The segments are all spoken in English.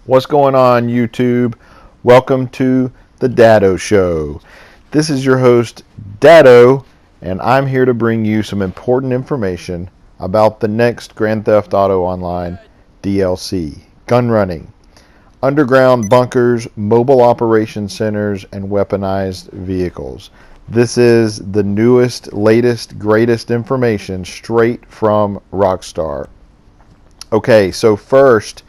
What's going on, YouTube? Welcome to the Dado Show. This is your host, Dado, and I'm here to bring you some important information about the next Grand Theft Auto Online DLC, gun running, underground bunkers, mobile operation centers, and weaponized vehicles. This is the newest, latest, greatest information straight from Rockstar. Okay, so first,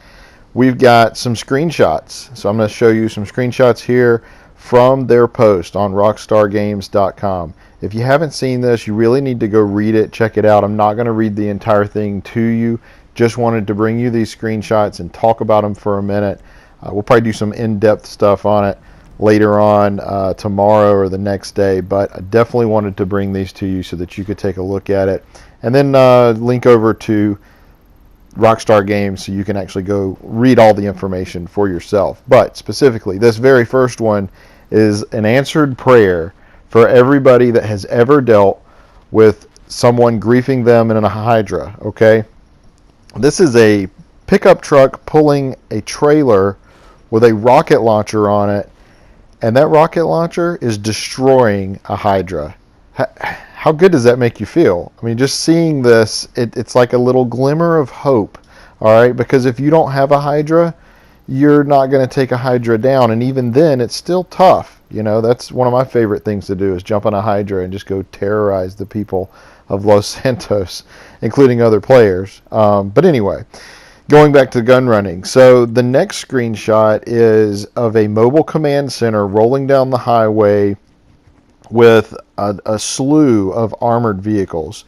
we've got some screenshots. So I'm going to show you some screenshots here from their post on rockstargames.com. If you haven't seen this, you really need to go read it, check it out. I'm not going to read the entire thing to you. Just wanted to bring you these screenshots and talk about them for a minute. We'll probably do some in-depth stuff on it later on tomorrow or the next day, but I definitely wanted to bring these to you so that you could take a look at it. And then link over to Rockstar Games so you can actually go read all the information for yourself. But specifically, this very first one is an answered prayer for everybody that has ever dealt with someone griefing them in a Hydra, okay? This is a pickup truck pulling a trailer with a rocket launcher on it, and that rocket launcher is destroying a Hydra. How good does that make you feel? I mean, just seeing this, it's like a little glimmer of hope, all right? Because if you don't have a Hydra, you're not going to take a Hydra down. And even then, it's still tough. You know, that's one of my favorite things to do is jump on a Hydra and just go terrorize the people of Los Santos, including other players. But anyway, going back to gun running. So the next screenshot is of a mobile command center rolling down the highway with a slew of armored vehicles.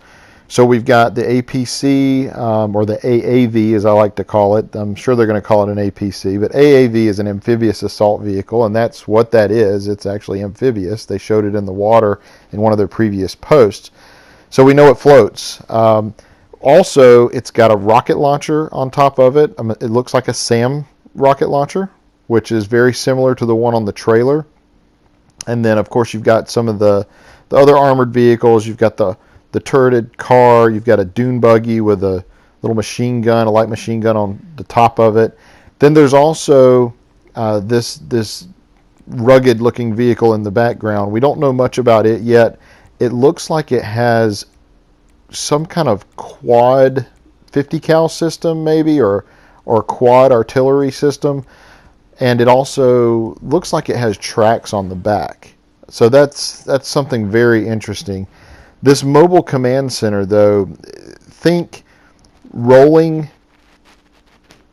So we've got the APC, or the AAV as I like to call it. I'm sure they're going to call it an APC, but AAV is an amphibious assault vehicle, and that's what that is. It's actually amphibious. They showed it in the water in one of their previous posts. So we know it floats. Also, it's got a rocket launcher on top of it. It looks like a SAM rocket launcher, which is very similar to the one on the trailer. And then, of course, you've got some of the other armored vehicles. You've got the turreted car. You've got a dune buggy with a little machine gun, a light machine gun on the top of it. Then there's also this rugged-looking vehicle in the background. We don't know much about it yet. It looks like it has some kind of quad 50 cal system, maybe, or quad artillery system. And it also looks like it has tracks on the back. So that's something very interesting. This mobile command center, though, think rolling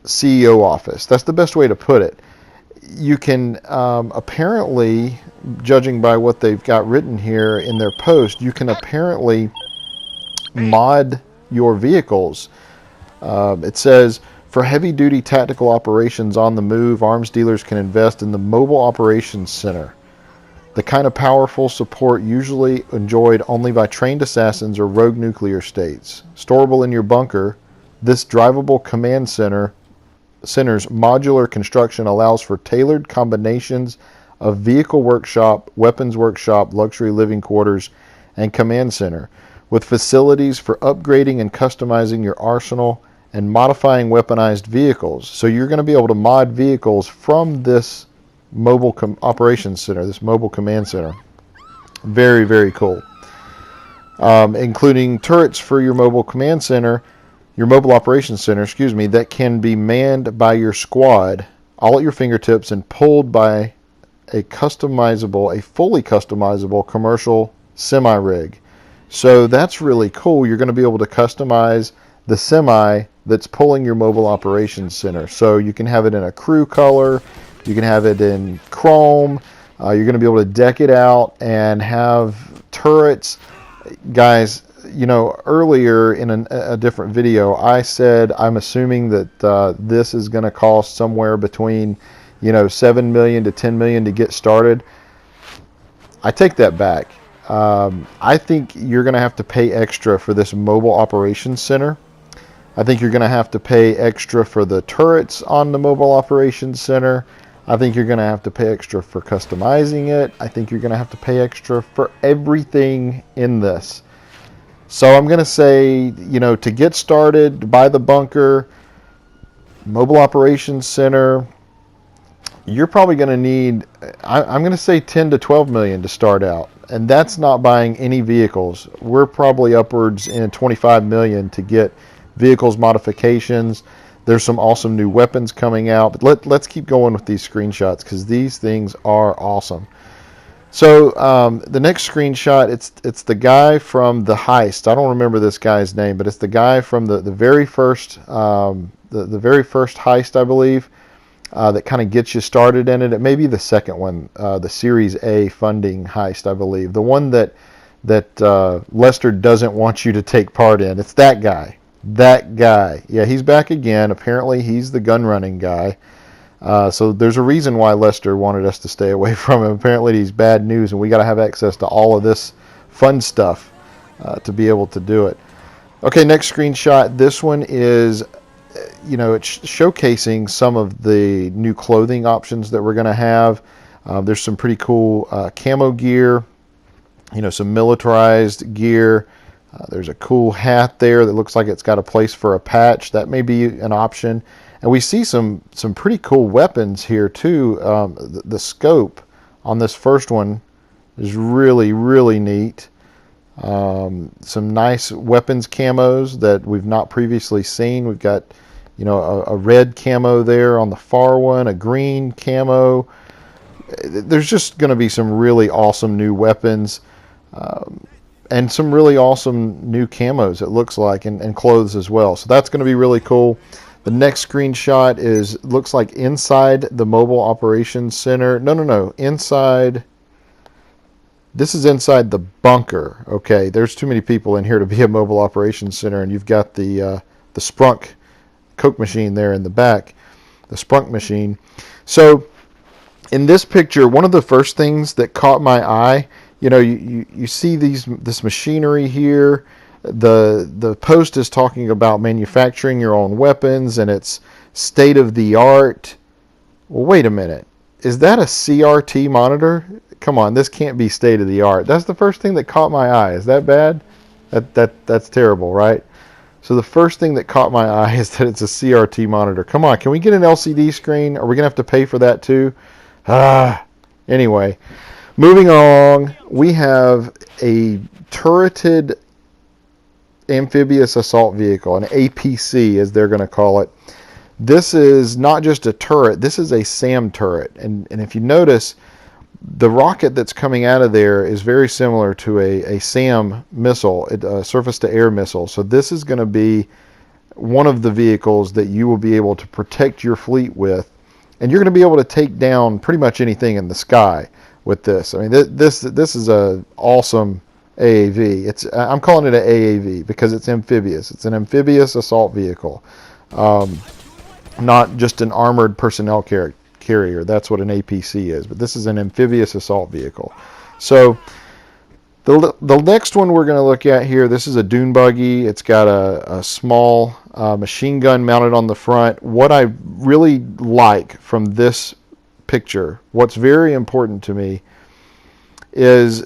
CEO office. That's the best way to put it. You can apparently, judging by what they've got written here in their post, you can apparently mod your vehicles. It says, for heavy-duty tactical operations on the move, arms dealers can invest in the Mobile Operations Center, the kind of powerful support usually enjoyed only by trained assassins or rogue nuclear states. Storable in your bunker, this drivable command center's modular construction allows for tailored combinations of vehicle workshop, weapons workshop, luxury living quarters, and command center, with facilities for upgrading and customizing your arsenal and modifying weaponized vehicles. So you're going to be able to mod vehicles from this mobile operations center, this mobile command center. Very, very cool. Including turrets for your mobile command center, your mobile operations center, that can be manned by your squad, all at your fingertips, and pulled by a fully customizable commercial semi-rig. So that's really cool. You're going to be able to customize the semi that's pulling your mobile operations center. So you can have it in a crew color, you can have it in chrome, you're going to be able to deck it out and have turrets. Guys, you know, earlier in a different video, I said I'm assuming that this is going to cost somewhere between, $7 million to $10 million to get started. I take that back. I think you're going to have to pay extra for this mobile operations center. I think you're going to have to pay extra for the turrets on the mobile operations center. I think you're going to have to pay extra for customizing it. I think you're going to have to pay extra for everything in this. So I'm going to say, to get started, buy the bunker, mobile operations center, you're probably going to need, I'm going to say 10 to 12 million to start out. And that's not buying any vehicles. We're probably upwards in 25 million to get vehicles modifications. There's some awesome new weapons coming out. But let's keep going with these screenshots because these things are awesome. So the next screenshot, it's the guy from the heist. I don't remember this guy's name, but it's the guy from the very first the very first heist, I believe, that kind of gets you started in it. It may be the second one, the Series A funding heist, I believe, the one that Lester doesn't want you to take part in. It's that guy. That guy. Yeah, he's back again. Apparently, he's the gun running guy. So there's a reason why Lester wanted us to stay away from him. Apparently he's bad news, and we got to have access to all of this fun stuff to be able to do it. Okay, next screenshot. This one is, it's showcasing some of the new clothing options that we're going to have. There's some pretty cool camo gear, some militarized gear. There's a cool hat there that looks like it's got a place for a patch. That may be an option. And we see some pretty cool weapons here too. The scope on this first one is really, really neat. Some nice weapons camos that we've not previously seen. We've got, a red camo there on the far one, a green camo. There's just going to be some really awesome new weapons and some really awesome new camos, it looks like, and clothes as well. So that's going to be really cool. The next screenshot looks like inside the Mobile Operations Center. No. Inside. This is inside the bunker. Okay, there's too many people in here to be a Mobile Operations Center, and you've got the Sprunk Coke machine there in the back, the Sprunk machine. So in this picture, one of the first things that caught my eye, you see this machinery here. The post is talking about manufacturing your own weapons, and it's state of the art. Well, wait a minute. Is that a CRT monitor? Come on, this can't be state of the art. That's the first thing that caught my eye. Is that bad? That's terrible, right? So the first thing that caught my eye is that it's a CRT monitor. Come on, can we get an LCD screen? Are we going to have to pay for that too? Anyway, moving along, we have a turreted amphibious assault vehicle, an APC as they're going to call it. This is not just a turret, this is a SAM turret. And if you notice, the rocket that's coming out of there is very similar to a SAM missile, a surface-to-air missile. So this is going to be one of the vehicles that you will be able to protect your fleet with. And you're going to be able to take down pretty much anything in the sky with this. I mean, this is an awesome AAV. I'm calling it an AAV because it's amphibious. It's an amphibious assault vehicle, not just an armored personnel carrier. That's what an APC is. But this is an amphibious assault vehicle. So the next one we're going to look at here, this is a dune buggy. It's got a small machine gun mounted on the front. What I really like from this picture, what's very important to me, is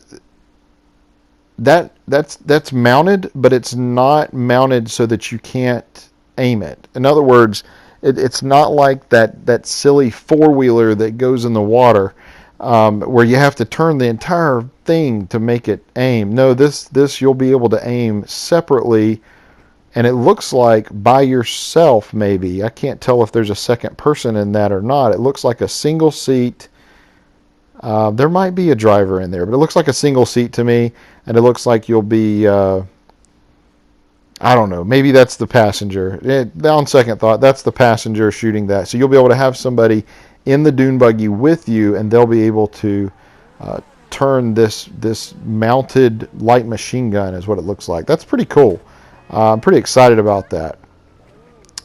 that's mounted, but it's not mounted so that you can't aim it. In other words, it's not like that silly four-wheeler that goes in the water where you have to turn the entire thing to make it aim. No, this you'll be able to aim separately, and it looks like by yourself maybe. I can't tell if there's a second person in that or not. It looks like a single seat. There might be a driver in there, but it looks like a single seat to me, and it looks like you'll be, I don't know, maybe that's the passenger. On second thought, that's the passenger shooting that. So you'll be able to have somebody in the dune buggy with you, and they'll be able to turn this mounted light machine gun is what it looks like. That's pretty cool. I'm pretty excited about that.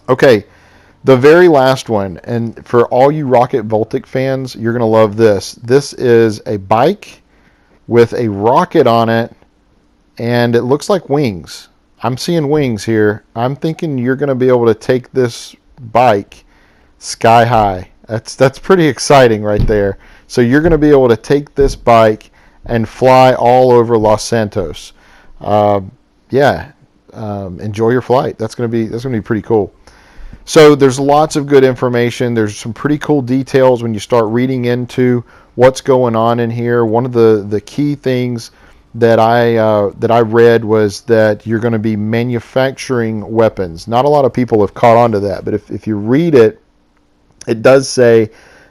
Okay. The very last one, and for all you Rocket Voltic fans, you're going to love this. This is a bike with a rocket on it, and it looks like wings. I'm seeing wings here. I'm thinking you're going to be able to take this bike sky high. That's pretty exciting right there. So you're going to be able to take this bike and fly all over Los Santos. Enjoy your flight. That's going to be pretty cool. So there's lots of good information. There's some pretty cool details when you start reading into what's going on in here. One of the key things that I read was that you're going to be manufacturing weapons. Not a lot of people have caught on to that, but if you read it, it does say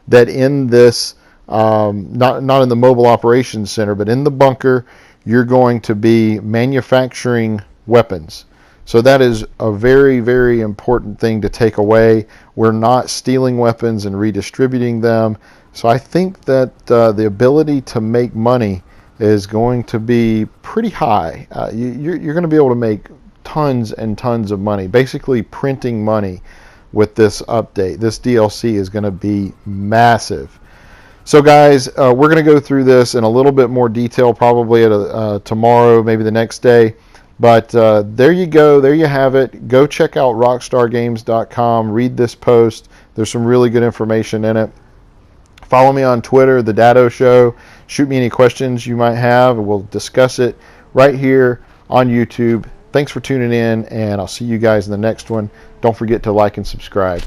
that in this, not in the mobile operations center, but in the bunker, you're going to be manufacturing weapons. So that is a very, very important thing to take away. We're not stealing weapons and redistributing them. So I think that the ability to make money is going to be pretty high. You're going to be able to make tons and tons of money, basically printing money with this update. This DLC is going to be massive. So guys, we're going to go through this in a little bit more detail probably at tomorrow, maybe the next day. But there you go. There you have it. Go check out rockstargames.com. Read this post. There's some really good information in it. Follow me on Twitter, The Dado Show. Shoot me any questions you might have, and we'll discuss it right here on YouTube. Thanks for tuning in, and I'll see you guys in the next one. Don't forget to like and subscribe.